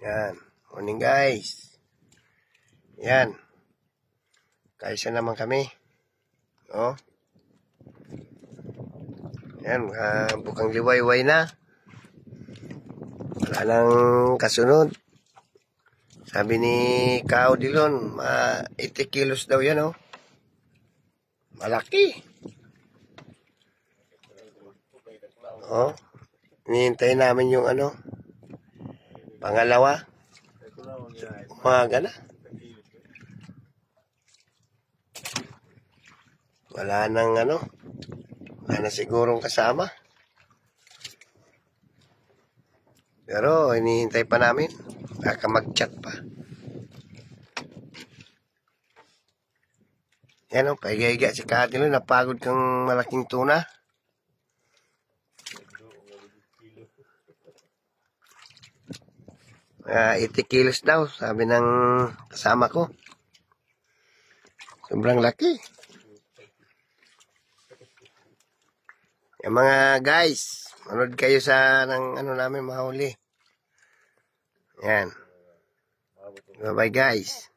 Yan. Morning guys. Yan. Kaisa naman kami. Oh. Yan. Bukang liwayway na. Wala nang kasunod. Sabi ni Kao Dilon, 80 kilos daw yan, oh. Malaki. Oh. Hinihintay namin yung pangalawa. Umaga na. Wala nang wala na sigurong kasama. Pero hinihintay pa namin. Baka mag-chat pa. Yan o, paiga-iga si Katilo. Napagod kang malaking tuna. Uh, 80 kilos daw, sabi ng kasama ko. Sobrang laki. Yung mga guys, manood kayo sa namin mahuli. Yan. Bye-bye guys.